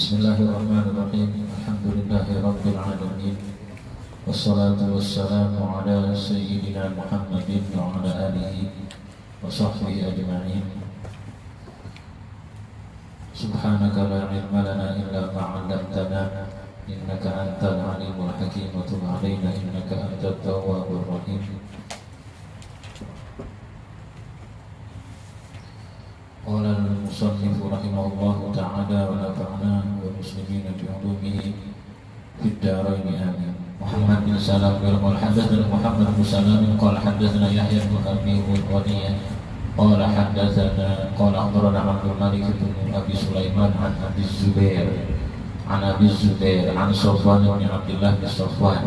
Bismillahirrahmanirrahim. Alhamdulillahirabbil alamin. Wassalatu wassalamu ala sayyidina Muhammadin wa ala alihi wa sahbihi ajma'in. Subhanaka la ilma lana illa ma 'allamtana innaka antal alimul hakim wa tub 'alaina innaka antat tawwabur rahim. Qala al-musannif rahimahullahu ta'ala wa nafa'na wa muslimina bi 'ulumihi fid dharain amin. Muhammad bin Salam qala hadatsana Muhammad bin Salam qala hadatsana Yahya bin Abi Wadiyah qala hadatsana qala akhbarana Abdul Malik bin Abi Sulaiman an Abi Zubair an Safwan bin Abdullah bin Safwan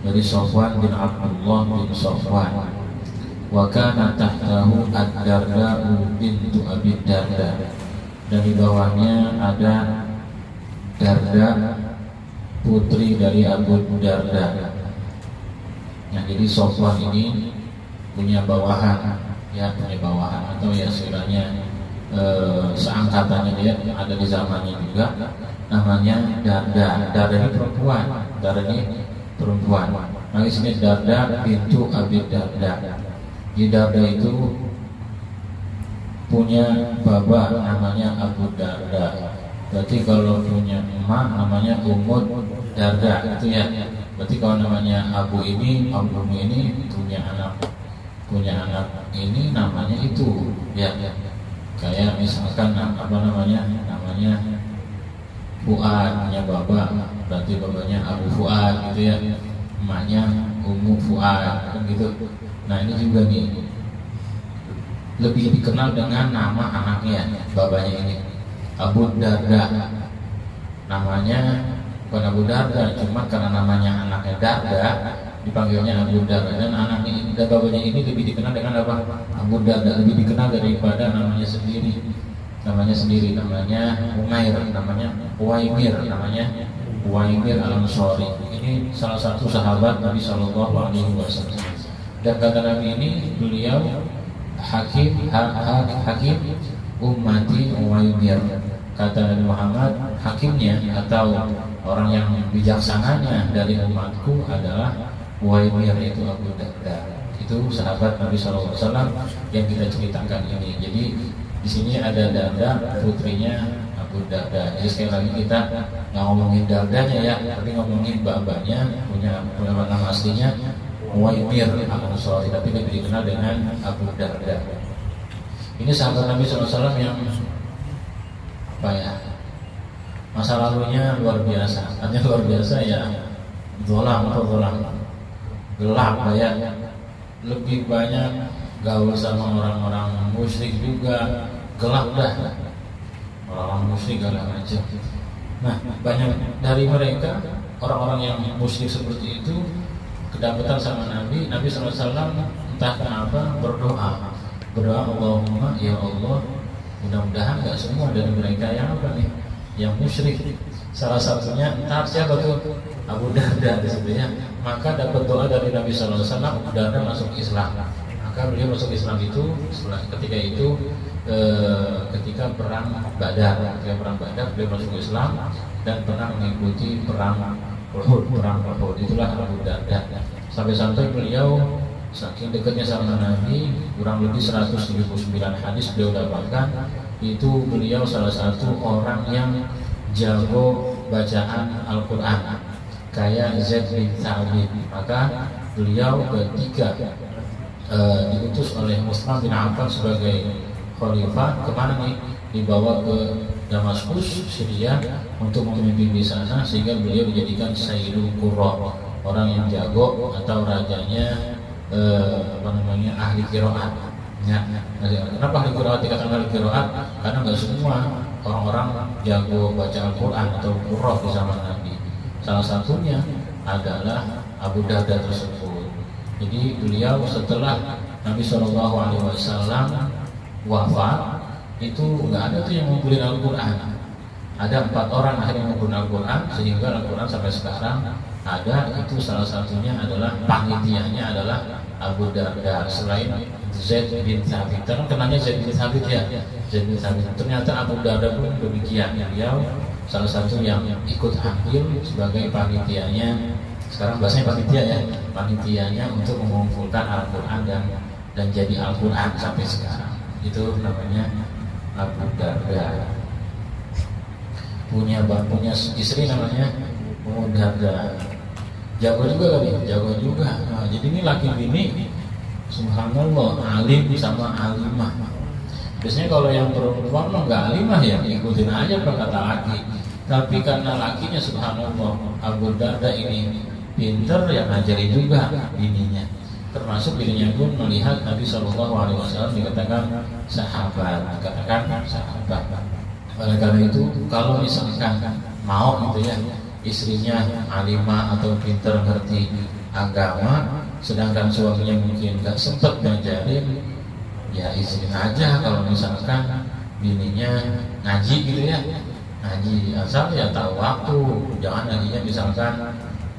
dari Safwan bin Abdullah bin Safwan. Wa kana tahtahu ad-Darda'u bintu Abi Darda, dan di bawahnya ada Darda putri dari Abu Darda. Nah, jadi Safwan ini punya bawahan, punya bawahan atau ya istilahnya seangkatannya dia ada di zamannya juga, namanya Darda. Darda ini perempuan. Nah, di sini Darda bintu Abi Darda. Di Darda itu punya baba namanya Abu Darda. Berarti kalau punya emak namanya Ummu Darda, itu ya. Berarti kalau namanya Abu ini punya anak ini namanya itu, ya. Kayak misalkan namanya Fuad, punya baba, berarti babanya Abu Fuad gitu ya. Emaknya Ummu Fuad kan gitu. Nah, ini juga nih lebih dikenal dengan nama anaknya, babanya ini Abu Darda. Namanya bukan Abu Darda, cuma karena namanya anaknya Darda dipanggilnya Abu Darda. Dan anaknya dan babanya ini lebih dikenal dengan apa? Abu Darda, lebih dikenal daripada namanya sendiri. Namanya Umair, namanya Uwaimir, Uwaimir al-Ansari. Ini salah satu sahabat Nabi Shallallahu Alaihi Wasallam. Dan kata Nabi ini, beliau hakim ummati Uwaimir. Kata Nabi Muhammad, hakimnya atau orang yang bijaksananya dari umatku adalah Uwaimir, yaitu Abu Darda. Itu sahabat Nabi SAW yang kita ceritakan ini. Jadi di sini ada Darda, putrinya Abu Darda. Jadi sekali lagi kita nggak ngomongin Dardanya ya, tapi ngomongin babanya, punya nama aslinya Uwaimir al-Ansari, tapi lebih dikenal dengan Abu Darda. Ini sahabat Nabi SAW yang masa lalunya luar biasa. Artinya luar biasa ya, gelap ya. Lebih banyak gaul sama orang-orang musyrik juga, gelap dah. Orang-orang musyrik galak aja. Nah, banyak dari mereka orang-orang yang musyrik seperti itu kedapatan sama Nabi SAW, entah kenapa berdoa Allahumma ya Allah, mudah-mudahan gak semua dari mereka yang musyrik. Salah satunya entah siapa tuh, Abu Darda disebutnya. Maka dapat doa dari Nabi SAW, Abu Darda masuk Islam. Maka beliau masuk Islam itu ketika perang Badar. Beliau masuk Islam dan pernah mengikuti perang Uhud. Itulah Abu Darda. Sampai-sampai beliau saking dekatnya sama Nabi, kurang lebih 179 hadis beliau dapatkan. Itu beliau salah satu orang yang jago bacaan Al-Quran, kayak Zaid bin Thabit. Maka beliau ketika diutus oleh Utsman bin Affan sebagai khalifah, kemana nih? Dibawa ke Damaskus, Syria, untuk memimpin di sana, sehingga beliau dijadikan Sayyidul Qurra, orang yang jago atau rajanya ahli qiraat. Ya, kenapa ahli qiraat dikatakan ahli qiraat? Karena nggak semua orang-orang jago baca Al-Quran atau qurra di zaman Nabi. Salah satunya adalah Abu Darda tersebut. Jadi beliau setelah Nabi SAW wafat, itu nggak ada tuh yang ngumpulin Al-Quran. Ada 4 orang akhirnya ngumpulin Al-Quran, sehingga Al-Quran sampai sekarang ada. Itu salah satunya adalah panitianya adalah Abu Darda, selain Zaid bin Thabit. Karena kenanya Zaid bin Thabit ya, Zaid bin Thabit. Ternyata Abu Darda pun demikian. Beliau salah satu yang ikut ambil sebagai panitianya. Sekarang bahasanya panitia ya, panitianya untuk mengumpulkan Al-Quran dan jadi Al-Quran sampai sekarang. Itu namanya Abu Darda. Punya istri namanya Ummu Darda. Jago juga kali, jago juga. Nah, jadi ini laki bini, subhanallah, alim sama alimah. Biasanya kalau yang perempuan mah nggak alimah ya, ikutin aja perkata laki. Tapi karena lakinya subhanallah, Abu Darda ini pinter yang ngajarin juga bininya. Termasuk bininya pun melihat Nabi SAW dikatakan sahabat, dikatakan sahabat. Oleh karena itu, kalau misalkan mau gitu ya, istrinya alimah atau pinter ngerti agama, sedangkan suaminya mungkin nggak sempat ngajarin, ya izin aja kalau misalkan bininya ngaji gitu ya, ngaji asal ya tahu waktu, jangan ngajinya misalkan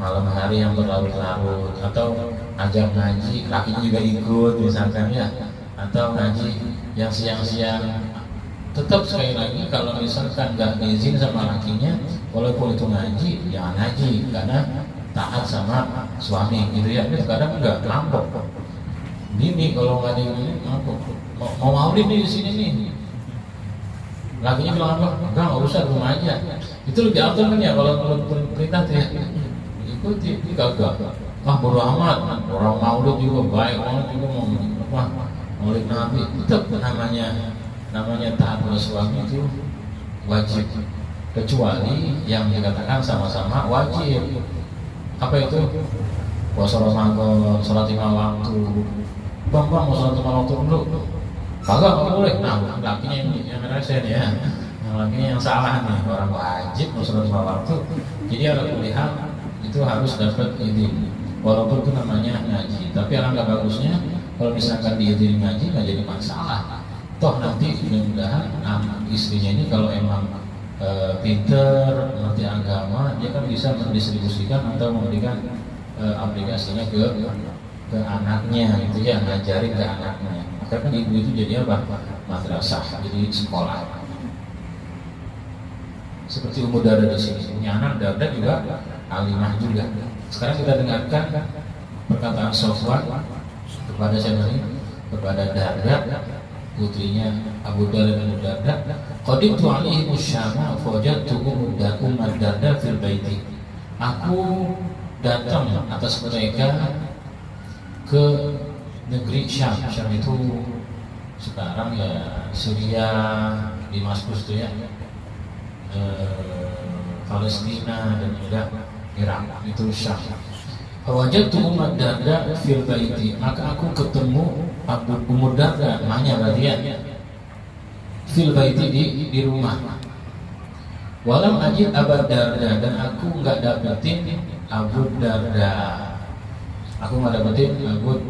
malam hari yang berlarut-larut, atau ajak ngaji lakinya juga ikut misalkan ya, atau ngaji yang siang-siang. Tetap sekali lagi kalau misalkan nggak izin sama lakinya, walaupun itu ngaji, jangan ngaji karena taat sama suami gitu ya. Ini kadang nggak lampok. Bini kalau nggak diizinin lampok. Mau maulid nih di sini nih. Lakinya bilang apa? Enggak usah, rumah aja. Itu lebih afdal kan ya kalau perintah tuh ya. Ikuti, ini kagak. Bodo amat. Orang maulid juga baik, orang juga mau maulid Nabi. Tetap namanya taat pada suami itu wajib, kecuali yang dikatakan sama-sama wajib. Apa itu? Puasa Ramadan, sholat 5 waktu. Bang mau sholat 5 waktu dulu? Kagak boleh. Nah, lakinya yang ngerasain ya, yang lakinya yang salah nih. Orang wajib mau sholat 5 waktu, jadi orang pilihan itu harus dapat izin. Walaupun itu namanya ngaji, tapi alangkah bagusnya kalau misalkan diizinin ngaji nggak jadi masalah. Toh nanti mudah-mudahan istrinya ini kalau emang pinter, mengerti agama, dia kan bisa mendistribusikan atau memberikan aplikasinya ke anaknya, gitu ya, ngajarin ke anaknya. Maka kan ibu itu jadi apa? Madrasah, jadi sekolah. Seperti Ummu Darda di sini, punya anak Darda juga alimah juga. Sekarang kita dengarkan perkataan Sofwan kepada siapa ini? Kepada Darda, putrinya Abu Darda. Qadimtu alaihi musyama fawajadtu Ummu Darda fil baiti. Aku datang atas mereka ke negeri Syam. Syam itu sekarang ya Syria, Damaskus itu ya, Palestina dan juga Irak, itu Syam. Fawajadtu Ummu Darda fil baiti. Maka aku ketemu Ummu Darda, namanya berarti ya, fil baiti di rumah. Walam ajid Abu Darda, dan aku nggak dapetin Abu Darda. Aku nggak dapetin Abu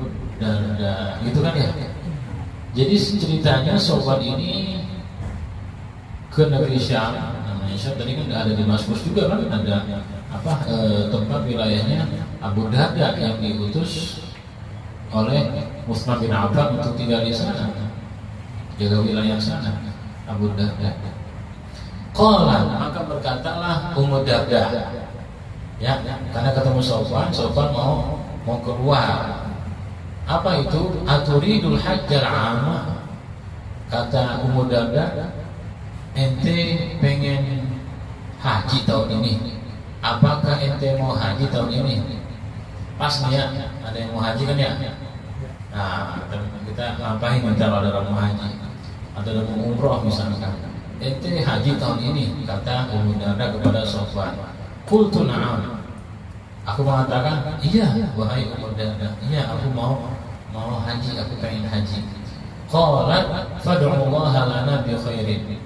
Darda, gitu kan ya. Jadi ceritanya sobat ini ke negeri Syam, namanya Syam. Tadi kan ada di Damaskus juga kan, ada tempat wilayahnya Abu Darda yang diutus oleh Utsman bin Affan untuk tinggal di sana, jaga wilayah sana, Abu Darda. Qala, maka berkatalah Ummu Darda, ya, karena ketemu Sofwan mau keluar. Apa itu? Aturidul hajjal amma. Kata Ummu Darda, ente pengen haji tahun ini? Apakah ente mau haji tahun ini? Pas nih ya, ada yang mau haji kan ya? Nah, kita ngapain minta ada orang mau haji atau ada mau umroh misalkan? Ente haji tahun ini, kata Ummu Darda kepada Sofwan. Qultu na'am. Aku mengatakan, iya wahai Ummu Darda, iya aku mau haji, aku pengen haji. Qalat fad'ullaha lana bi khairin.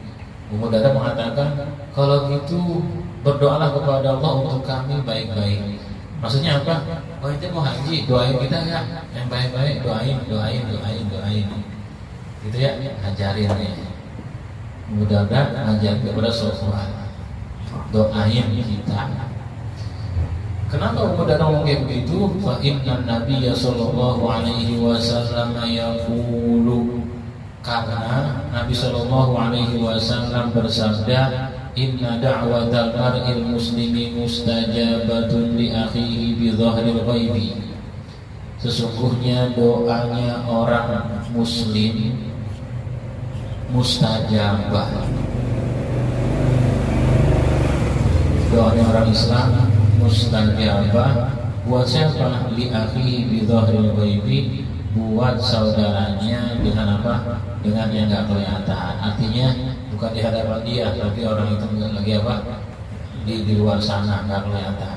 Ummu Darda mengatakan, kalau gitu berdoalah kepada Allah untuk kami baik-baik. Maksudnya apa? Oh, ente mau haji, doain kita ya, yang baik-baik, doain. Gitu ya, ajarin nih. Ummu Darda ngajarin kepada Sofwan, doain kita. Kenapa Ummu Darda ngomong kayak begitu? Fa inna Nabiyya sallallahu alaihi wasallam yaqulu, karena Nabi sallallahu alaihi wasallam bersabda, inna da'watal mar'il muslimi mustajabatun li akhihi bi dhahril ghaibi. Sesungguhnya doanya orang muslim mustajabah. Doanya orang Islam mustajabah buat siapa? Li akhihi bi dhahril ghaibi, buat saudaranya dengan apa? Dengan yang enggak kelihatan. Artinya bukan di hadapan dia, tapi orang itu lagi apa? Di luar sana enggak kelihatan.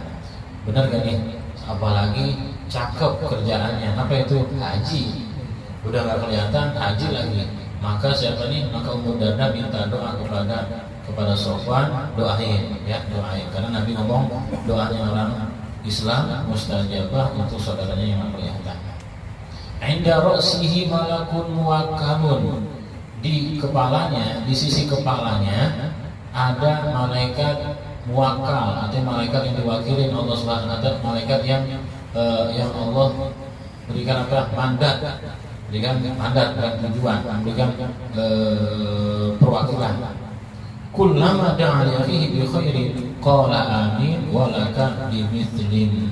Benar gak nih? Apalagi cakep kerjaannya. Apa itu? Haji. Udah enggak kelihatan, haji lagi. Maka siapa nih? Maka Ummu Darda minta doa kepada Sofwan, doain ya, doain. Karena Nabi ngomong doanya orang Islam mustajabah untuk saudaranya yang enggak kelihatan. Inda ra'sihi malakun muwakkalun. Di kepalanya, di sisi kepalanya ada malaikat muwakkal, artinya malaikat yang diwakili Allah Subhanahu wa taala, malaikat yang Allah berikan apa? Mandat. Berikan mandat dan tujuan, memberikan perwakilan. Kullama da'a li akhihi bi khairin qala amin wa laka bimithlin.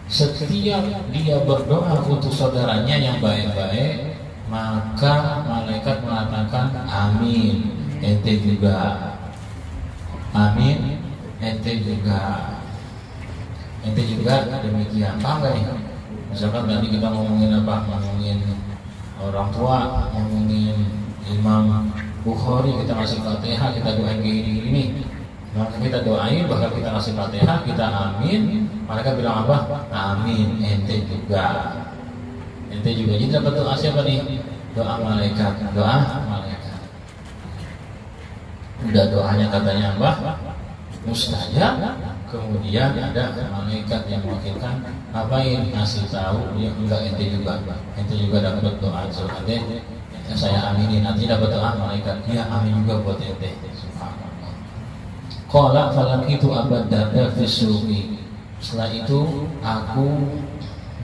Setiap dia berdoa untuk saudaranya yang baik-baik, maka malaikat mengatakan amin, ente juga. Amin, ente juga. Ente juga demikian. Paham gak nih? Misalkan tadi kita ngomongin apa? Ngomongin orang tua, ngomongin Imam Bukhari, kita kasih Fatihah, kita doain gini-gini. Maka kita doain, bahkan kita kasih Fatihah, kita amin. Mereka bilang apa? Amin, ente juga. Ente juga. Jadi dapat doa siapa nih? Doa malaikat. Doa malaikat. Udah doanya katanya apa? Mustajab. Kemudian ada malaikat yang mewakilkan, ngapain? Ngasih tahu dia enggak, ente juga. Ente juga dapat doa. So, saya aminin. Nanti dapat doa malaikat. Dia amin juga buat ente. Subhanallah. Qala falaqitu Abu Darda fi suqi. Setelah itu aku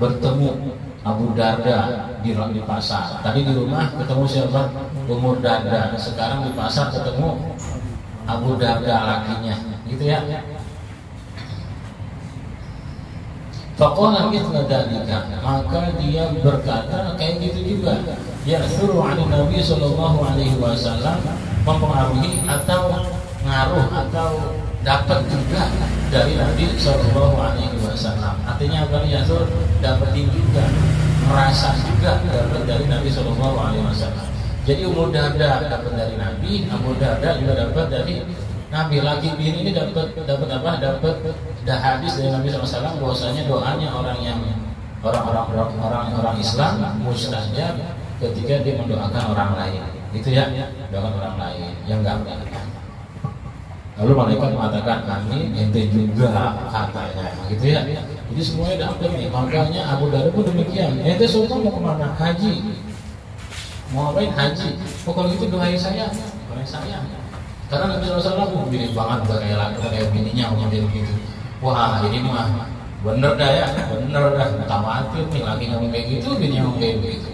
bertemu Abu Darda di pasar. Tadi di rumah ketemu siapa? Ummu Darda. Sekarang di pasar ketemu Abu Darda lakinya. Gitu ya. Faqala mithla dzalika. Maka dia berkata kayak gitu juga. Ya suruh an Nabi sallallahu alaihi wasallam, mempengaruhi atau ngaruh atau dapat juga dari Nabi Sallallahu Alaihi Wasallam. Artinya apa nih? Yaitu dapetin juga, merasa juga dapat dari Nabi Sallallahu Alaihi Wasallam. Jadi Ummu Darda dapat dari Nabi, Abu Darda juga dapat dari Nabi. Laki bini ini dapat apa? Dapat hadis dari Nabi Sallallahu Alaihi Wasallam bahwasanya doanya orang Islam mustajab ketika dia mendoakan orang lain. Itu ya, doakan orang lain yang enggak kelihatan. Lalu malaikat mengatakan amin, ente juga katanya, gitu ya. Jadi semuanya dapat nih. Makanya Abu Darda pun demikian. Ente sultan mau kemana? Haji. Mau ngapain? Haji. Oh kalau gitu doain saya, doain saya. Karena Nabi SAW mirip banget kayak bininya ngomong dia begitu. Wah ini mah bener dah ya, bener dah. Mutawatir nih, lagi ngomong kayak gitu, bininya ngomong kayak begitu.